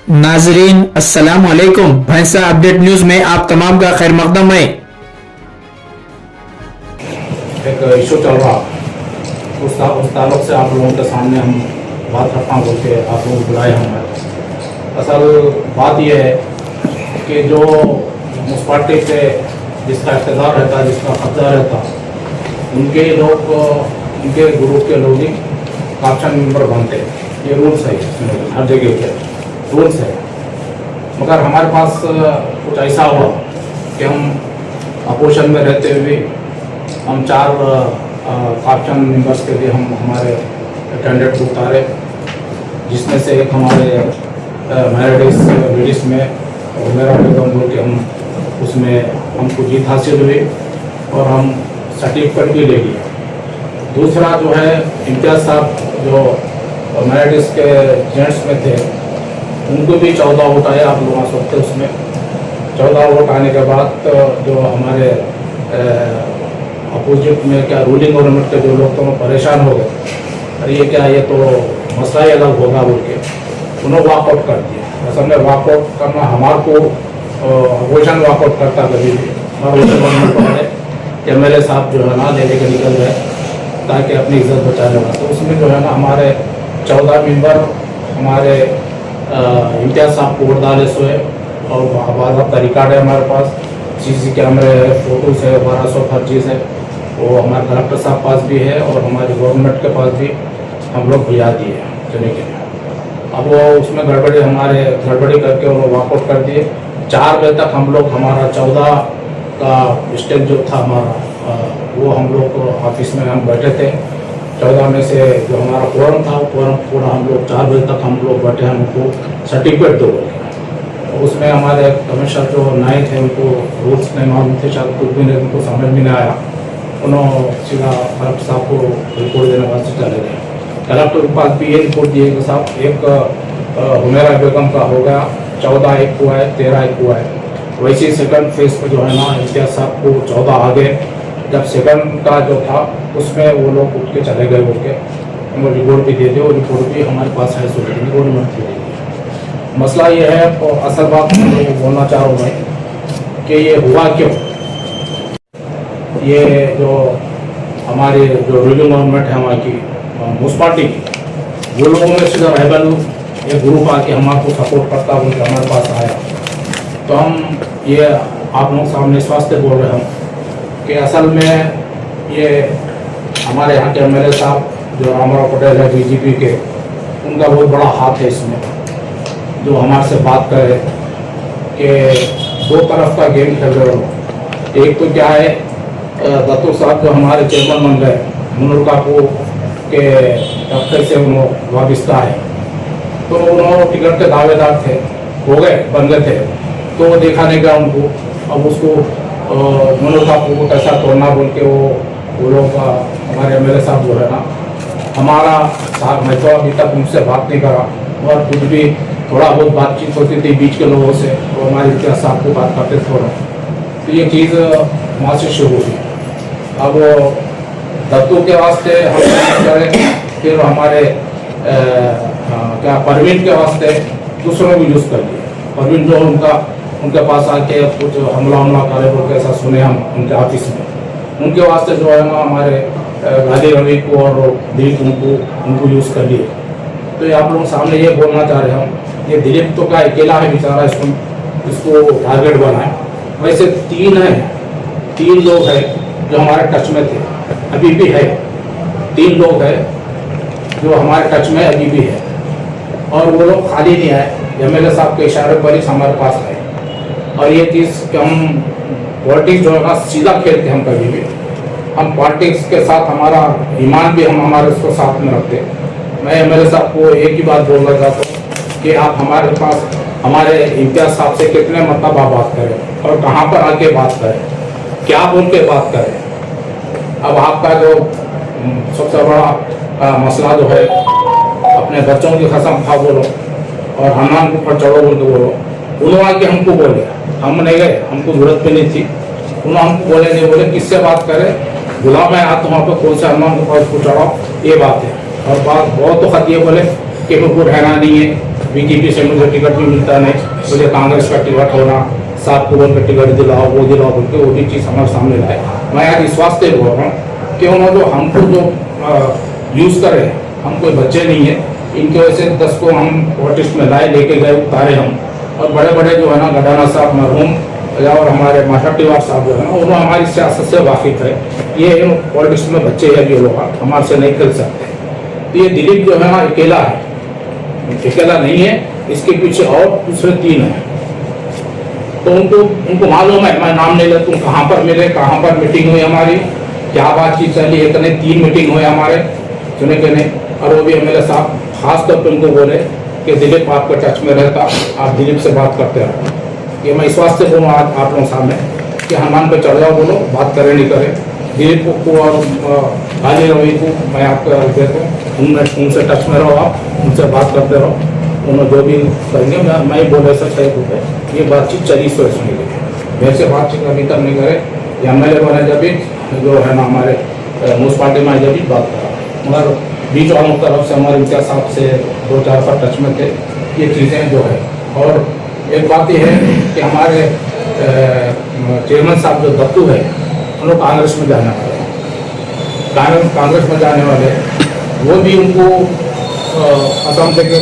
नाजरीन अस्सलाम वालेकुम। भैंसा अपडेट न्यूज में आप तमाम का खैर मकदम है। एक इशू चल रहा उस ताल्लुक से आप लोगों के सामने हम बात रखना बोल के आप लोग बुलाए हमें। असल बात यह है कि जो म्यूनसिपाल्टी पे जिसका इख्तियार रहता, जिसका कब्जा रहता, उनके लोग उनके ग्रुप के लोग ही काप्शन मेंबर बनते। ये रूल्स है, हर जगह के रूल्स है। मगर हमारे पास कुछ ऐसा हुआ कि हम अपोजिशन में रहते हुए हम 4 काप्शन मेंबर्स के लिए हम हमारे कैंडिडेट को उतारे, जिसमें से एक हमारे मैरिडिस लेडीज में मेरा बेगम बोल के हम उसमें हमको जीत हासिल हुई और हम सर्टिफिकेट भी ले लिए। दूसरा जो है इम्तियाज साहब जो मैरिडिस के जेंट्स में थे, उनको भी 14 वोट आए। आप लोग आ सकते उसमें 14 वोट आने के बाद जो हमारे अपोजिट में क्या रूलिंग गवर्नमेंट के जो लोग तो परेशान हो गए, अरे ये क्या, ये तो मसला ही अलग होगा बोल के उन्होंने वॉकआउट कर दिया। असल में वॉकआउट करना हमारे को अपोजिशन वॉकआउट करता कभी भी, और उस गवर्नमेंट वाले MLA साहब जो है ना ले लेके निकल गए ताकि अपनी इज्जत बचा लेगा। तो उसमें जो है ना हमारे 14 मेंबर हमारे इम्तियाज साहब को वोट डाले सोए, और बाकायदा रिकॉर्ड है हमारे पास, CC कैमरे है, फोटोज है, 1200 हर चीज़ है। वो हमारे कलेक्टर साहब पास भी है और हमारे गवर्नमेंट के पास भी हम लोग भिजा दिए चुने के लिए। अब वो उसमें गड़बड़ी करके उन्होंने वॉकआउट कर दिए। 4 बजे तक हम लोग हमारा 14 का स्टेप जो था हमारा वो हम लोग ऑफिस में हम बैठे थे। 14 में से जो हमारा फोरम था, फोरम पूरा हम लोग 4 बजे तक हम लोग बैठे, हमको सर्टिफिकेट दो। उसमें हमारे कमिश्नर जो नए थे उनको रूल्स नहीं मालूम थे, शायद कुछ भी नहीं, उनको समझ में नहीं आया। उन्होंने सीधा कलेक्टर साहब को रिपोर्ट देने वास्ते चले गए। कलेक्टर के पास भी ये रिपोर्ट दिए कि साहब एक हुमेरा बेगम का हो गया, 14 एक हुआ है, 13 एक हुआ है। वैसे ही सेकंड फेज पर जो है ना इम्तियाज साहब को 14 आ गए। जब सेकंड का जो था उसमें वो लोग उठ के चले गए बोल के उनको रिपोर्ट भी दे दिए, और रिपोर्ट भी हमारे पास है, गवर्नमेंट की। मसला ये है, तो असल बात मैं लोगों को बोलना चाह रहा हूँ मैं कि ये हुआ क्यों। ये जो हमारे जो रूलिंग गवर्नमेंट है हमारी की म्यूनसिपाल्टी की, वो लोगों में सीधा रहबल एक ग्रुप आके हमारे को सपोर्ट करता बोल के हमारे पास आया। तो हम ये आप लोग सामने स्वास्थ्य बोल रहे हम कि असल में ये हमारे यहाँ के MLA साहब जो रामाराव पटेल है BJP के, उनका बहुत बड़ा हाथ है इसमें। जो हमारे से बात करे कि 2 तरफ का गेम खेल रहे हो। एक तो क्या है, दत्तू साहब जो हमारे चेयरमैन बन गए, मुनुल काकू के दफ्तर से उन्होंने वाबिस्ता है, तो उन्होंने टिकट के दावेदार थे, हो गए, बन गए थे, तो वो देखा नहीं गया उनको। अब उसको मुनुल काकू को कैसा तोड़ना बोल के वो लोग हमारे MLA साहब जो है ना हमारा साहब, मैं तो अभी तक उनसे बात नहीं करा, और कुछ भी थोड़ा बहुत बातचीत होती थी बीच के लोगों से, तो हमारे इम्तियाज साहब को बात करते थोड़ा, तो ये चीज़ वहाँ से शुरू हुई। अब दत्तू के वास्ते हम करें, फिर हमारे क्या परवीन के वास्ते दूसरों को यूज़ कर लिए। परवीन जो उनके पास आके कुछ हमला करे बोल के ऐसा सुने हम उनके ऑफिस में, उनके वास्ते जो है ना हमारे गांधी रवि को और दिलीप उनको यूज़ कर लिए। तो ये आप लोग सामने ये बोलना चाह रहे हम, ये दिलीप तो का अकेला है बेचारा, इसको टारगेट बनाए। वैसे 3 लोग हैं जो हमारे टच में थे, अभी भी है। 3 लोग हैं जो हमारे टच में अभी भी है, और वो लोग खाली नहीं आए, MLA साहब के इशारे पर ही हमारे पास आए। और ये चीज़ कि हम पॉलिटिक्स जो है सीधा खेलते हम, कभी भी हम पॉलिटिक्स के साथ हमारा ईमान भी हम हमारे उसको साथ में रखते। मैं MLA साहब को एक ही बात बोलना चाहता हूँ कि आप हमारे पास हमारे इम्तियाज साहब से कितने मतलब आप बात करें और कहाँ पर आके बात करें, क्या बोल के बात करें। अब आपका जो सबसे बड़ा मसला जो है, अपने बच्चों की कसम खा बोलो और हनुमान के ऊपर चढ़ो बोल के बोलो। उन्होंने आके हमको बोले, हम नहीं गए, हमको जरूरत भी नहीं थी। उन्होंने हमको बोले नहीं, बोले किससे बात करें, गुलाब मैं आता वहाँ पर कौन से हनुमान के पास को चढ़ाओ, ये बात है। और बात बहुत तो खत ये बोले कि हमको रहना नहीं है, बीजेपी से मुझे टिकट भी मिलता नहीं, मुझे कांग्रेस का टिकट होना, 7 पूरन का टिकट दिलाओ, वो दिलाओ बोल के वो भी चीज़ हमारे सामने लाए। मैं आज इस वास्ते बोल रहा हूँ कि उन्होंने जो हमको जो यूज़ करे, हम कोई बच्चे नहीं है, इनकी वजह से 10 को हम पॉलिटिक्स में लाए, लेके गए, उतारे हम। और बड़े बड़े जो है ना गडाना साहब मरहूम और हमारे माशाटीवार साहब जो है ना, उन्होंने हमारी सियासत से वाकिफ है। ये पॉलिटिक्स में बच्चे हैं, ये लोग हमारे से नहीं खेल सकते। तो ये दिलीप जो है ना अकेला है, अकेला नहीं है, इसके पीछे और दूसरे 3 हैं। तो उनको मालूम है, मैं नाम नहीं लेता, कहाँ पर मिले, कहाँ पर मीटिंग हुई हमारी, क्या बातचीत चली, इतने 3 मीटिंग हुए हमारे सुने के नहीं। और वो भी एमएलए साहब खास तौर पर उनको बोले कि दिलीप आपके टच में रहता, आप दिलीप से बात करते रहो। ये मैं इस वास्ते बोलूँ आज आप लोगों सामने कि हनुमान पे चढ़ जाओ, बोलो, बात करें नहीं करें। दिलीप को और गाली रवि को मैं आपको देता हूँ, उनसे टच में रहो, आप उनसे बात करते रहो, उन्होंने जो भी करेंगे मैं बोले सर सही होते। ये बातचीत चली सो सुनी गई, मेरे से बातचीत कभी नहीं करे। या एमएलए बने जब भी जो है ना हमारे मूस पार्टी में जब भी बात करा, मगर बीच वालों की तरफ से हमारे इम्तियाज साहब से 2-4 बार टच में थे। ये चीज़ें जो है, और एक बात ये है कि हमारे चेयरमैन साहब जो दत्तू है, उन लोग कांग्रेस में जाने वाले, कांग्रेस में जाने वाले, वो भी उनको असम से के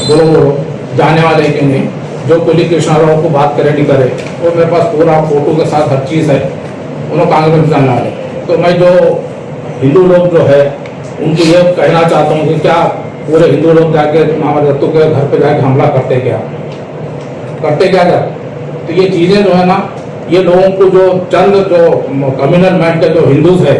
बोलो जाने वाले कि नहीं, जो कुली कृष्णा राव को बात करे नहीं करे, वो मेरे पास पूरा फोटो के साथ हर चीज़ है, उन्होंने कांग्रेस में जाने वाले। तो मैं जो हिंदू लोग जो है उनको ये कहना चाहता हूँ कि क्या पूरे हिंदू लोग जाके हमारे दत्तू के घर पे जाके हमला करते क्या कर। तो ये चीज़ें जो है ना, ये लोगों को जो चंद जो कम्युनल मैन के जो हिंदूज है,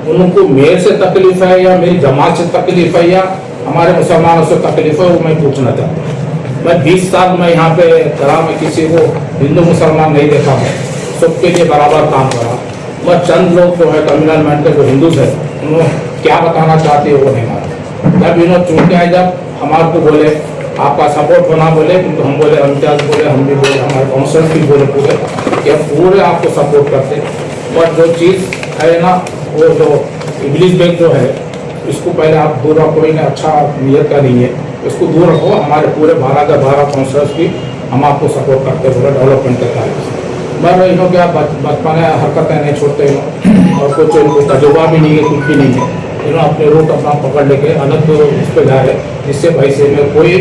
उनको मेरे से तकलीफ है या मेरी जमात से तकलीफ है या हमारे मुसलमानों से तकलीफ है, वो मैं पूछना चाहता हूँ। मैं 20 साल में यहाँ पे करा, में किसी को हिंदू मुसलमान नहीं देखा है, सबके लिए बराबर काम करा। वह चंद लोग जो है कम्युनल मैन के जो हिंदूज है, उन्होंने क्या बताना चाहते हैं वो नहीं मालूम। जब इन्होंने चुनके आए, जब हमारे को बोले आपका सपोर्ट होना बोले, तो हम बोले, इम्तियाज बोले, हम भी बोले, हमारे काउंसिलर भी बोले पूरे कि हम पूरे आपको सपोर्ट करते। और जो चीज़ है ना, वो जो इंग्लिश बैंक जो है, इसको पहले आप दूर रखो, इन्हें अच्छा नीयत का नहीं है, इसको दूर रखो। हमारे पूरे 12 के 12 काउंसिलर्स की हम आपको सपोर्ट करते बोले डेवलपमेंट के कार्य से। मैं इन्हों क्या बचपन हरकतें नहीं छोड़ते इन्हों, और कुछ इनको तजुर्बा भी नहीं है, कुछ भी नहीं है। इन्होंने अपने रूट अपना पकड़ लेके अलग उस पर जा रहे, जिससे पैसे में कोई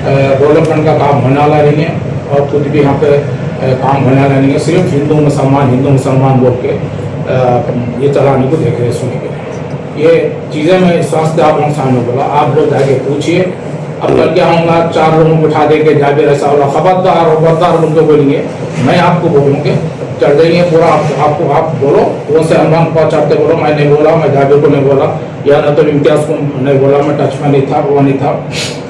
डेवलपमेंट का काम होने वाला नहीं है, और खुद भी यहाँ पे काम होने वाला नहीं है। सिर्फ हिंदू मुसलमान बोल के ये चलाने को देख रहे सुनेंगे। ये चीज़ें मैं इस वास्ते आप लोगों सामने बोला, आप लोग जाके पूछिए। अब कल क्या होगा, 4 लोगों को उठा देके जाबेर ऐसा वाला खबरदार उनको बोलेंगे, मैं आपको बोलूँगे चढ़ जाइए पूरा। आपको आप बोलो, वो से हनुमान पास चढ़ते बोलो, मैं नहीं बोला, मैं जाबेर को नहीं बोला, या न तो इम्तियाज को नहीं बोला, मैं टच में नहीं था, वो नहीं था।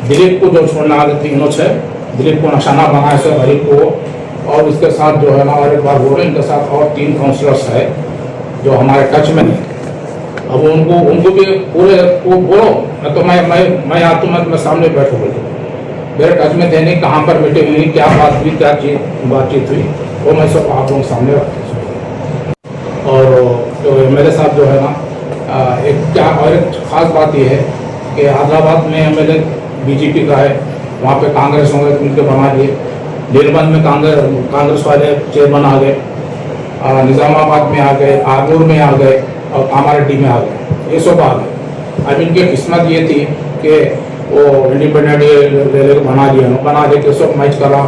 दिलीप को जो छोड़ना आ गई थी इन्होंने, दिलीप को निशाना बनाया से गरीब को, और इसके साथ जो है ना, और एक बार बोले, इनके साथ और 3 काउंसिलर्स है जो हमारे टच में नहीं। अब उनको भी पूरे वो बोलो, न तो मैं आता हूँ, मैं सामने बैठो बोलूँ, मेरे टच में देने कहाँ पर मीटिंग हुई, क्या बात हुई, क्या बातचीत हुई, वो मैं सब आप लोगों सामने रखता हूँ। और जो एमएलए साहब जो है ना, एक खास बात ये है कि आदिलाबाद में एमएलए बीजेपी का है, वहाँ पे कांग्रेस होंगे तो उनके बना दिए। नीलबंद में कांग्रेस वाले चेयरमैन आ गए, निज़ामाबाद में आ गए, आगूर में आ गए, और कामारेड्डी में आ गए, ये सब आ गए। अब इनकी किस्मत ये थी कि वो इंडिपेंडेंट ले बना दिया, सब मैच करा,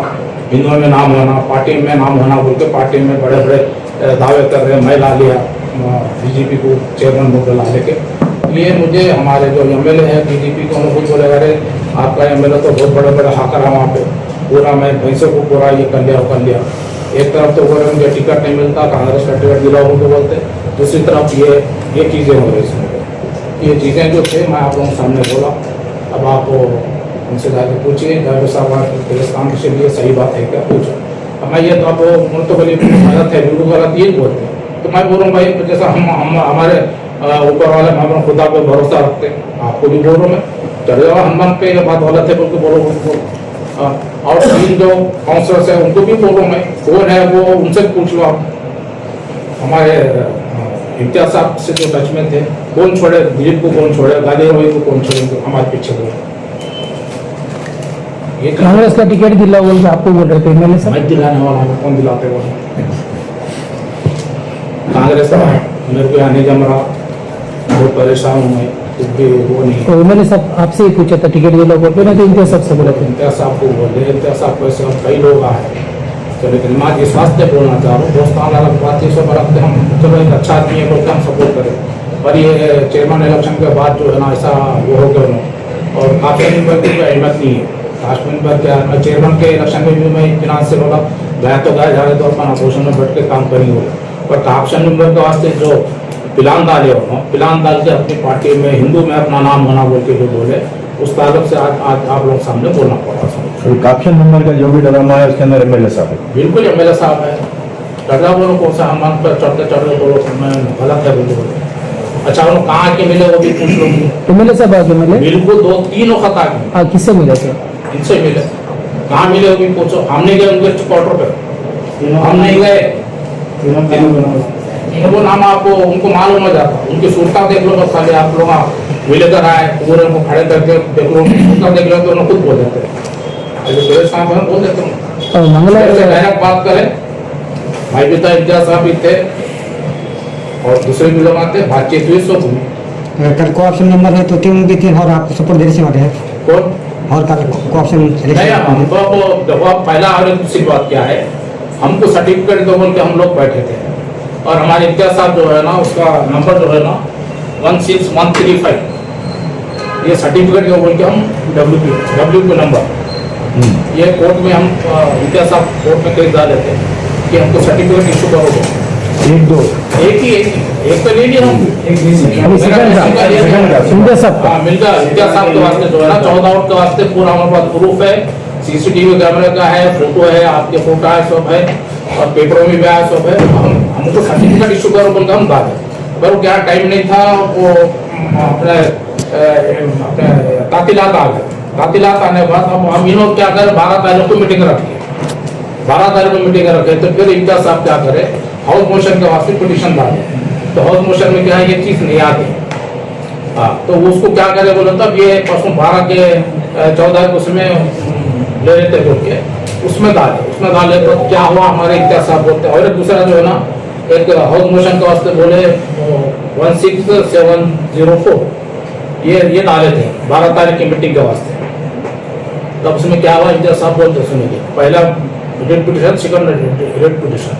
हिंदुओं में नाम होना, पार्टी में नाम होना बोल के पार्टी में बड़े बड़े दावे कर रहे, मैं ला लिया बीजेपी को चेयरमैन बोल ला लेके। ये मुझे हमारे जो एमएलए है बीजेपी को, उनको बोले अरे आपका एमएलए तो बहुत बड़े बड़े हाकर है वहाँ पे, पूरा मैं भैंसों को पूरा ये कर लिया। एक तरफ तो बोले मुझे टिकट नहीं मिलता, कांग्रेस का टिकट दिलाओ उनको बोलते, दूसरी तरफ ये चीज़ें हो रही इसमें। ये चीज़ें जो थे मैं आप लोगों के सामने बोला। अब आप उनसे जाके पूछिए, ड्राइवर साहब गिरस्तान के लिए सही बात है क्या, पूछो। अब मैं ये तो आप तो बोले गलत है, बिल्कुल गलत ये बोलते हैं, तो मैं बोलूँ भाई जैसा हम हमारे ऊपर वाले हम खुदा पे भरोसा रखते हैं, आपको भी बोल रहा हूँ मैं, चले जाओ हनुमान पे ये बात गलत है बोल के बोलो। और 3 जो काउंसलर्स है उनको भी बोलो, मैं कौन है वो उनसे पूछ लो आप। हमारे इम्तियाज साहब से जो टच में थे, कौन छोड़े, दिलीप को कौन छोड़े, गाली रोही को कौन छोड़े, हमारे पीछे बोले। ये कांग्रेस का टिकट दिला बोल के आपको बोल रहे थे एमएलए साहब। मत दिलाने वाला हमें कौन दिलाते वो कांग्रेस का मेरे को आने जम रहा, बहुत परेशान हूँ मैं, कुछ भी वो नहीं। तो एमएलए साहब आपसे ही पूछा था टिकट दिला बोल के, ना तो इम्तियाज साहब से बोला था। इम्तियाज साहब को बोले, इम्तियाज साहब को ऐसे हम कई लोग आए, तो लेकिन माँ के स्वास्थ्य बोलना चाह रहा हूँ, दोस्तान अलग बात है, सब रखते हम, चलो एक अच्छा आदमी है बोलते हम सपोर्ट करें। पर ये चेयरमैन इलेक्शन के बाद जो है ना ऐसा वो हो गया उन्होंने, और काफी मेंबर की कोई अहमियत नहीं है। लास्ट मेंबर क्या है, मैं चेयरमैन के इलेक्शन में भी मैं इत्मीनान से बोला गया तो गया, जा रहे तो अपन अपोजिशन में बैठ के काम करेंगे बोले। पर काप्शन मेंबर के वास्ते जो प्लान डाले हो, प्लान डाल के अपनी पार्टी में हिंदू में अपना नाम बना बोल के जो बोले, उस ताल्लुक से आज आप लोग सामने बोलना पड़ा। काप्शन नंबर का जो भी ड्रामा है उसके अंदर एमएलए साहब है। बिल्कुल एमएलए साहब है, टर्रा बोलो कौन सा हम पर चढ़ते बोलो मैं गलत है बिल्कुल। अच्छा उन्होंने कहाँ के मिले वो भी पूछ लो। एमएलए साहब आगे मिले बिल्कुल 2-3 वक्त आ गए। हाँ, किससे मिले थे? इनसे मिले, कहाँ मिले वो भी पूछो। हम नहीं गए उनके क्वार्टर पे, हम नहीं गए। वो नाम आपको उनको मालूम हो जाता, उनकी सूरता देख लो बस, खाली आप लोग मिलकर आए पूरे उनको खड़े करके देख लो, सूरता देख लो तो उन्हें खुद बोल देते हैं। सुरेश साहब हम बोल देते हैं और मंगलवार डायरेक्ट बात करें, भाई पिता इम्तियाज साहब भी थे और दूसरे भी लोग आते, बातचीत हुई सब हुई। कल को ऑप्शन नंबर है तो तीन भी तीन और आपको सपोर्ट देने से वाले हैं कौन और कल को ऑप्शन नहीं, हमको देखो आप पहला और दूसरी बात क्या है, हमको सर्टिफिकेट दो बोल के हम लोग बैठे थे, और हमारे इम्तियाज साहब जो है ना उसका नंबर जो है ना 16135, ये सर्टिफिकेट जो बोल के हम डब्ल्यू नंबर ये कोर्ट में हम इम्तियाज साहब कोर्ट में केस डाले थे कि हमको सर्टिफिकेट इशू करोगे। एक तो ले लिया हम, अभी सेकंड था इम्तियाज साहब का। मिल गया इम्तियाज साहब के वास्ते जो है ना 14 आउट के वास्ते पूरा हमारे पास प्रूफ है, सीसीटीवी कैमरे का है, फोटो है, आपके फोटो है, सब है, और पेपरों में भी आया सब है। हमको सर्टिफिकेट इशू करो बोल के हम डाले, पर क्या टाइम नहीं था, वो अपने तातीलात आ गए। तातीलात आने के बाद अब हम इन्होंने क्या करें, 12 तारीख को मीटिंग रखी, 12 तारीख को मीटिंग रखे, तो फिर इम्तियाज साहब क्या करे, हाउस मोशन के वास्ते पिटिशन डाले। तो हाउस मोशन में क्या है, ये चीज नहीं आती। हाँ, तो उसको क्या करे बोले, तब ये परसों 12 के 14 को उसमें ले लेते बोल के उसमें डाले तो क्या हुआ, हमारे इम्तियाज साहब बोलते, और एक दूसरा जो है ना एक हाउस मोशन के वास्ते बोले 16704 ये डाले थे 12 तारीख की मीटिंग के वास्ते। तब उसमें क्या हुआ, इम्तियाज साहब बोलते सुनिए, पहला writ petition, second writ petition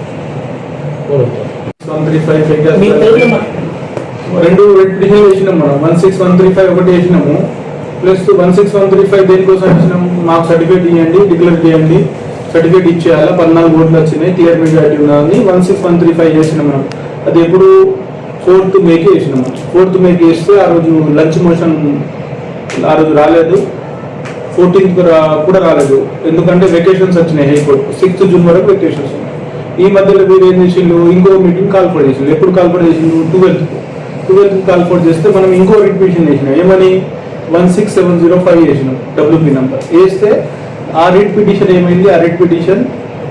రెండు రెడ్ పిటిషన్ వేసినాం మనం 16135 ఒకటి వేసినాము ప్లస్ 16135 దేనికోసం వేసినాము, మాకు సర్టిఫికేట్ ఇవ్వండి, డిక్లేర్ చేయండి, సర్టిఫికేట్ ఇచ్చేయాలా, 14 ఓట్లు వచ్చినాయి, క్లియర్ మెజారిటీ ఉన్నది 16135 చేసినాం మనం. అది ఎప్పుడు 4th మేకి వేసినాము. 4th మేకి వేస్తే ఆ రోజు లంచ్ మోషన్ ఆ రోజు రాలేదు, 14th కూడా రాలేదు, ఎందుకంటే వెకేషన్స్ వచ్చినాయి హైకోర్టు, 6th జూన్ వరకు వెకేషన్స్ ఉన్నాయి. ఈ మధ్యలో మీరు ఏం చేసిండు, ఇంకో మీటింగ్ కాల్ఫర్ చేసిండు. ఎప్పుడు కాల్ఫర్ చేసిండు, 12th కాల్ఫర్ చేస్తే మనం ఇంకో రిట్ పిటిషన్ చేసినాం, ఏమని 16705 చేసినాం డబ్ల్యూపీ నెంబర్ వేస్తే ఆ రిట్ పిటిషన్ ఏమైంది, ఆ రిట్ పిటిషన్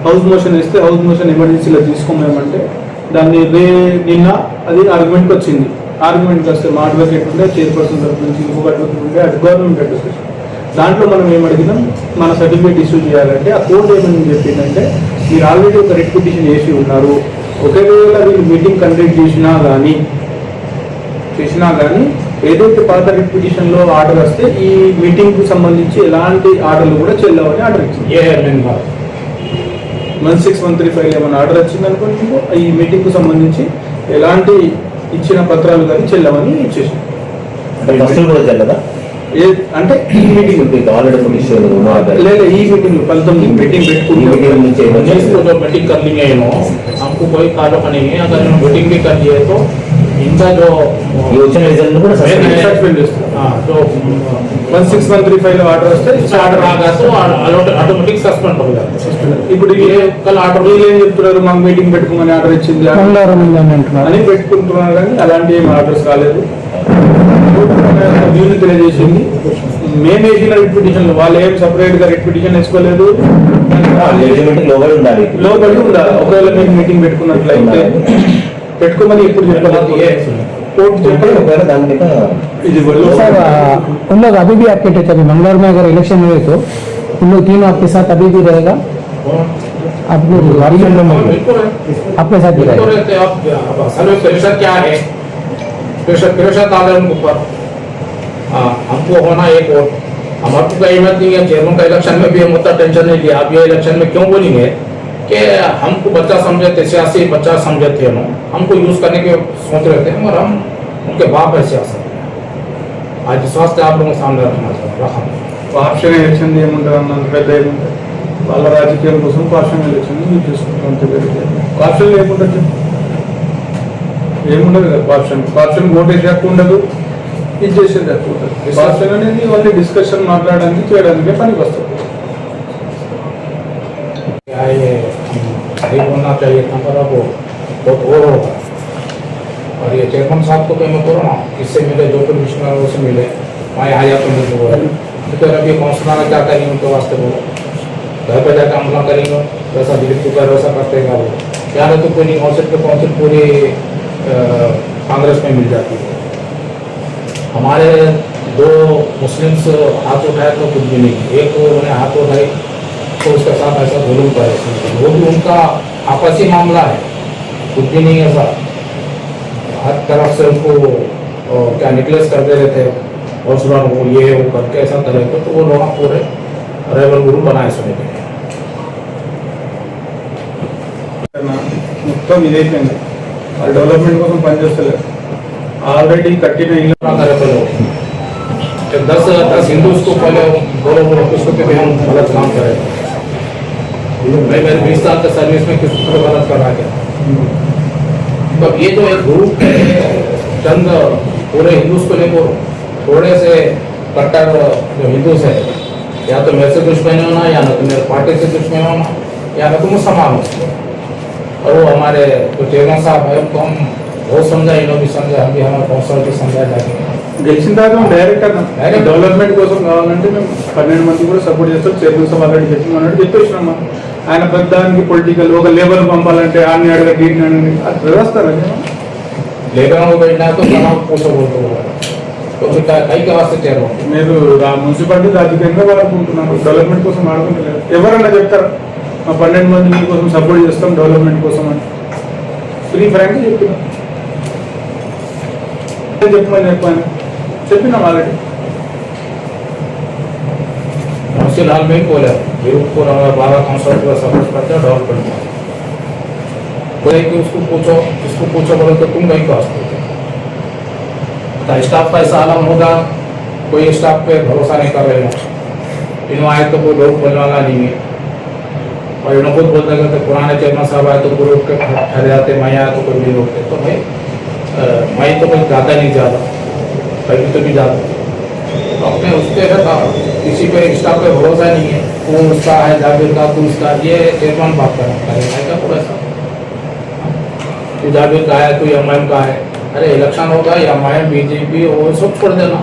హౌస్ మోషన్ వేస్తే హౌస్ మోషన్ ఎమర్జెన్సీలో తీసుకోమేమంటే దాన్ని నిన్న అది ఆర్గ్యుమెంట్కి వచ్చింది. ఆర్గ్యుమెంట్కి వస్తే మా అడ్వకేట్ ఉండే, చైర్పర్సన్ తరఫు నుంచి ఇంకొక అడ్వకేట్ ఉండే, అది గవర్నమెంట్ అడ్వకేట్. దాంట్లో మనం ఏమడిగినాం, మన సర్టిఫికేట్ ఇష్యూ చేయాలంటే ఆ కోర్టు ఏమని చెప్పిందంటే, మీరు ఆల్రెడీ ఒక రిట్ పిటిషన్ వేసి ఉన్నారు, ఒకవేళ వీళ్ళు మీటింగ్ కండక్ట్ చేసినా కానీ ఏదైతే పాత రిట్ పిటిషన్లో ఆర్డర్ వస్తే ఈ మీటింగ్కి సంబంధించి ఎలాంటి ఆర్డర్లు కూడా చెల్లవని ఆర్డర్ ఇచ్చింది. 16135 ఏమైనా ఆర్డర్ వచ్చింది అనుకోండి, ఈ మీటింగ్కు సంబంధించి ఎలాంటి ఇచ్చిన పత్రాలు కానీ చెల్లవని ఇచ్చేసి అంటే ఈ మీటింగ్ లేదా ఈ మీటింగ్ 19 మీటింగ్ जो मीटिंग कर लेंगे हमको कोई ताल्लुक नहीं है, अगर मीटिंग भी कर लिए तो इनका जो जो 16135 లో ఆర్డర్ వస్తే ఆర్డర్ ఆగా तो ऑटोमेटिक सस्पेंड हो जाता है. ఇప్పుడు ये कल ऑर्डर వీళ్ళు ఏం చెప్తున్నారు, మాకు మీటింగ్ పెట్టుకోమని ఆర్డర్ ఇచ్చింది మంగళవారం ఉందని అంటున్నారు. అని పెట్టుకుంటున్నారు, కానీ అలాంటి ఏం ఆర్డర్స్ రాలేదు. వ్యూని తెలియజేసింది, మేము వేసిన రిట్ పిటిషన్ వాళ్ళు ఏం సపరేట్ గా రిట్ పిటిషన్ వేసుకోలేదు, లోబడి ఉండాలి. ఒకవేళ మేము మీటింగ్ పెట్టుకున్నట్లయితే పెట్టుకోమని ఎప్పుడు చెప్పలేదు, कोर्ट सर उन लोग अभी भी आपके थे, अभी मंगलवार में अगर इलेक्शन हुए तो तुम लोग तीनों आपके साथ अभी भी रहेगा? आप लोग बिल्कुल है, आपके साथ भी बिल्कुल रहेगा? रहते हैं। अब असल में प्रेशर क्या है, प्रेशर डाल रहे हैं उनके ऊपर। हमको होना एक वोट, हमारे को कहीं मत नहीं है। चेयरमैन का इलेक्शन में भी हम उतना टेंशन नहीं लिया। अब ये इलेक्शन में क्यों बोलेंगे कि हमको बच्चा समझे थे, सियासी बच्चा समझे थे, हमको यूज करने के सोच रहे थे, और हम उनके बाप है सियासत में। आज विश्वास आप लोगों के सामने रखा పార్షల్ ఎలక్షన్ ఏముంటుంది అన్నంత పెద్ద ఏముంటుంది, వాళ్ళ రాజకీయాల కోసం పార్షల్ ఎలక్షన్ యూజ్ చేసుకుంటాం అంతే. పార్షల్ ఏముంటుంది, ఏముండదు కదా. పార్షల్ ఓట్ వేసే హక్కు ఉండదు, ఇది చేసేది హక్కు ఉంటుంది. పార్షల్ అనేది ఓన్లీ డిస్కషన్ మాట్లాడడానికి చేయడానికి పనికి వస్తుంది. क्या ये सही बोलना चाहिए था, पर अब बहुत और होगा। और ये चेयरमैन साहब को तो मैं करो ना, इससे मिले जो तो मिशनरों से मिले, वहाँ आया तो मिल बोले तो अभी काउंसलर क्या करेंगे उनके वास्ते, वो घर पर जाकर हमला करेंगे, वैसा दिलीप कुमार वैसा करते हैं वो। यहाँ तो पूरी काउंसिल पूरी कांग्रेस में मिल जाती है। हमारे दो मुस्लिम्स हाथ उठाए तो कुछ भी नहीं, एक उन्होंने हाथ उठाई तो उसके साथ ऐसा जुलूम करे, वो भी उनका आपसी मामला है, कुछ भी नहीं है सर। हर तरफ से उनको क्या निकलेस कर दे रहे थे, और सुना वो ये वो करके ऐसा करे तो वो लोग पूरे रेबल गुरु बनाए सुने के మొత్తం ఇదైపోయింది. ఆ డెవలప్మెంట్ కోసం పనిచేస్తలేదు. ఆల్రెడీ కట్టిన ఇల్లు दस हिंदूज को पहले बोलो किसको भी हम गलत काम करें। मैं मेरे 20 साल के सर्विस में किस तरह गलत कर रहा है। तो ये जो एक ग्रुप है, चंद पूरे हिंदूज को लेकर थोड़े से कट्टर जो हिंदूज है, या तो मेरे से दुश्मनी होना, या ना तो मेरे पार्टी से दुश्मनी होना, या ना तो मुसलमान हो। और वो हमारे जो चेयरमैन साहब है उनको हम बहुत समझा, इन्होंने भी समझा, हम भी हमारे काउंसिलर भी समझा जाके గెలిచిన తర్వాత డైరెక్ట్ అన్న డెవలప్మెంట్ కోసం కావాలంటే మేము 12 మంది కూడా సపోర్ట్ చేస్తాం. చైర్మన్ సార్ ఆల్రెడీ చెప్పిన అన్నట్టు చెప్పేసినామా. ఆయన పెద్దానికి పొలిటికల్ ఒక లేబర్ పంపాలంటే ఆన్ని అడగ దీన్ని అడగ అది వ్యవస్థ लेबर को बैठना है तो तनाव पूछो बोलते हो, तो फिर कई के वास्ते चेयर మీరు మున్సిపాలిటీ రాజకీయంగా వాడుకుంటున్నారు, డెవలప్మెంట్ కోసం వాడుకుంటలేదు. ఎవరన్నా చెప్తారు మా 12 మంది మీకోసం సపోర్ట్ చేస్తాం డెవలప్మెంట్ కోసం అని? ఫ్రీ ఫ్రాంక్ చెప్పినా చెప్పినాం ఆల్రెడీ. काउंसिल हाल में ही बोले ग्रुप को 12 काउंसिलर को सपोर्ट करते हैं डेवलपमेंट में। बोले कि उसको पूछो बोले तो तुम कहीं कास्ट स्टाफ का ऐसा आलम होगा, कोई स्टाफ पे भरोसा नहीं कर रहे हैं। इन्हों आए तो कोई लोग बोलने वाला नहीं है, और इन्हों खुद बोलते करते पुराने चेयरमैन साहब आए तो ग्रुप के ठहरे जाते, मैं आया तो कोई भी रोकते। तो भाई मैं तो कोई ज़्यादा नहीं ज़्यादा कभी तो भी ज़्यादा तो अपने उसके किसी पे स्टाफ पे भरोसा नहीं है। कौन उसका है जावेद का, तू उसका, ये चेयरमैन बात करेगा क्या पूरा सा तू जावेद का है, तू एम का है। अरे इलेक्शन होगा या एम बीजेपी वो सब छोड़ देना।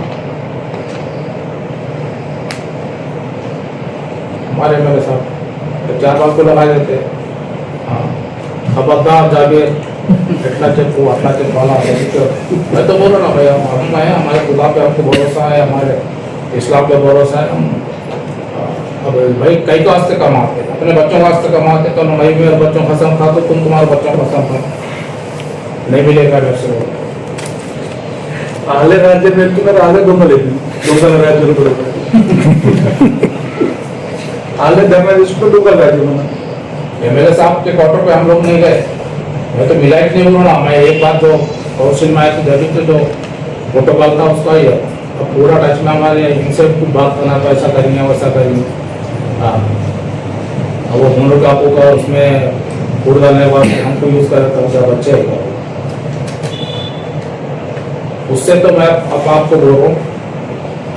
हमारे मेरे साथ 4 बार को लगा देते। हाँ खबरदार जावेद इतना चेक वाला है। मैं तो बोल रहा ना भाई, हम हैं, हमारे खुदा पे हमको भरोसा है, हमारे इस्लाम पे भरोसा है। हम अब भाई कई के वास्ते कमाते, अपने बच्चों के वास्ते कमाते, तो मैं मेरे बच्चों का कसम खा तो तुम तुम्हारे बच्चों का कसम खा नहीं मिलेगा मेरे से। వాళ్ళే రాజ్యం వెళ్తున్నారు, వాళ్ళే దొంగలేదు, దొంగల రాజ్యం కూడా వాళ్ళే ధర్నా తీసుకుంటూ దొంగల రాజ్యం. एमएलए साहब के क्वार्टर पे हम लोग नहीं गए, मैं तो मिला ही नहीं बोलूँ। मैं एक बार जो काउंसिल में आया तो जब तो जो प्रोटोकॉल था उसका ही है। अब पूरा टच में हमारे इनसे कुछ बात करना तो ऐसा करेंगे वैसा करेंगे। हाँ अब वो हम लोग आपको का उसमें फूड डालने के बाद हमको यूज़ करे तो जब बच्चे उससे तो मैं अब आपको बोल रहा हूँ,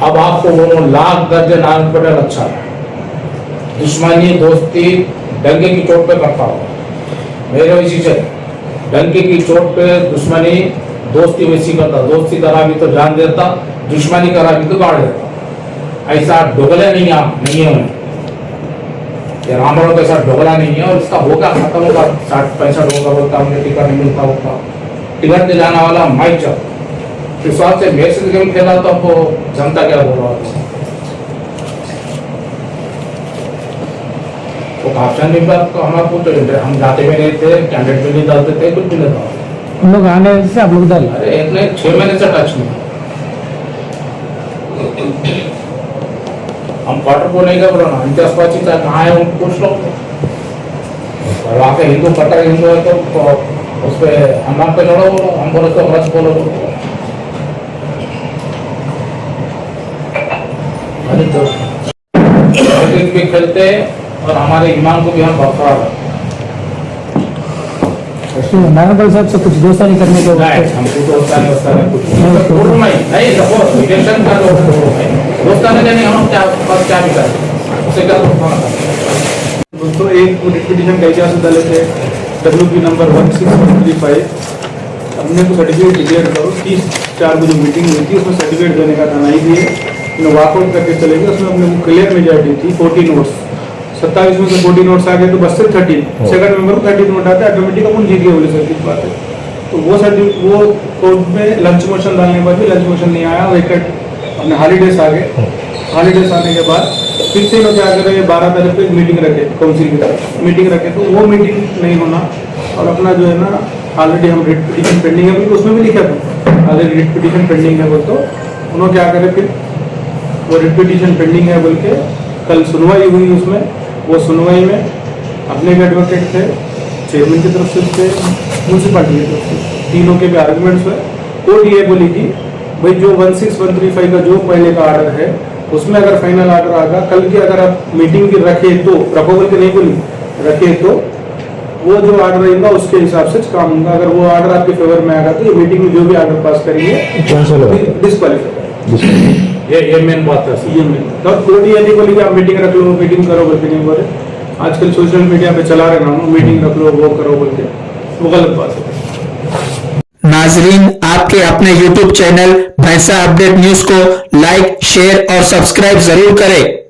अब आपको बोलो लाख दर्जन नारायण पटेल अच्छा है, दुश्मनी दोस्ती डंके की चोट पे करता हो। मेरे वैसी से डंके की चोट पे दुश्मनी दोस्ती वैसी करता, दोस्ती करा भी तो जान देता, दुश्मनी करा भी तो गाड़ देता। ऐसा ढोगले नहीं है ये रामबड़ो के साथ ढोगला नहीं है। और इसका होगा खत्म होगा 60-65 होगा बोलता, हमने टिकट नहीं मिलता होता, टिकट दे जाने वाला माइक चल इस बात से मैसेज गेम खेला तो आपको जनता क्या बोल रहा है। ऑप्शन भी हमारे कुछ हम जाते भी नहीं थे, कैंडिडेट भी नहीं डालते थे, कुछ भी नहीं था। हम लोग आने से आप लोग डाल अरे एक नहीं 6 महीने से टच नहीं। हम क्वार्टर को नहीं कर रहा, इनके आसपास ही कहाँ है उनको पूछ लो। और वहाँ के हिंदू कट्टर हिंदू है तो उस पर हम पे लड़ो, हम बोलो तो गलत बोलो। अरे तो भी खेलते और हमारे ईमान को भी हम बरकरार नारायण साहब से कुछ दोस्तानी करने के बाद हमको दोस्तानी वोस्तानी कुछ नहीं सपोज इलेक्शन का दोस्तानी नहीं, हम क्या भी करें उसे क्या दोस्तों एक पिटीशन कैसे से डाले थे WP नंबर 16135 अपने को सर्टिफिकेट डिक्लेयर करो। 30/4 को जो मीटिंग हुई थी उसमें सर्टिफिकेट देने का था, नहीं दिए, वॉकआउट करके चले गए। उसमें अपने को क्लियर मेजॉरिटी थी 40 नोट्स, 27 में से 40 नोट्स आ गए तो बस से 30 सेकंड मेंबर को 30 नोट आता है, ऑटोमेटिक अपन जीत गए बोले सर की बात है। तो वो सर्टिफिकेट वो कोर्ट में लंच मोशन डालने के बाद भी लंच मोशन नहीं आया, विकेट अपने हॉलीडेज आ गए। हॉलीडेज आने के बाद फिर से लोग क्या करें 12 तारीख को एक मीटिंग रखे, काउंसिल की तरफ मीटिंग रखे, तो वो मीटिंग नहीं होना और अपना जो है ना ऑलरेडी हम रिट पिटीशन पेंडिंग है, बिल्कुल उसमें भी लिखा था ऑलरेडी रिट पिटीशन पेंडिंग है बोल, तो उन्होंने क्या करे फिर वो रिट पिटीशन पेंडिंग है बोल के कल सुनवाई हुई। उसमें वो सुनवाई में अपने भी एडवोकेट थे, चेयरमैन की तरफ से थे, म्यूनसिपालिटी की तरफ से, तीनों के भी आर्गूमेंट्स हुए। कोर्ट ये बोली कि भाई जो 16135 का जो पहले का ऑर्डर है उसमें अगर फाइनल ऑर्डर आएगा कल की, अगर आप मीटिंग की रखे तो रखो बोल के नहीं बोली, रखे तो वो जो ऑर्डर रहेगा उसके हिसाब से काम होगा। अगर वो ऑर्डर आपके फेवर में आएगा तो ये मीटिंग में जो भी ऑर्डर पास करेंगे डिस्क्वालीफाई। ये मेन बात है। ये मेन तो कोर्ट ये नहीं बोली कि आप मीटिंग रख लो, मीटिंग करो बोल के नहीं बोले। आजकल सोशल मीडिया पे चला रहे ना मीटिंग रख लो वो करो बोल के, वो गलत बात है। नाजरीन, आपके अपने YouTube चैनल भैंसा अपडेट न्यूज को लाइक, शेयर और सब्सक्राइब जरूर करें।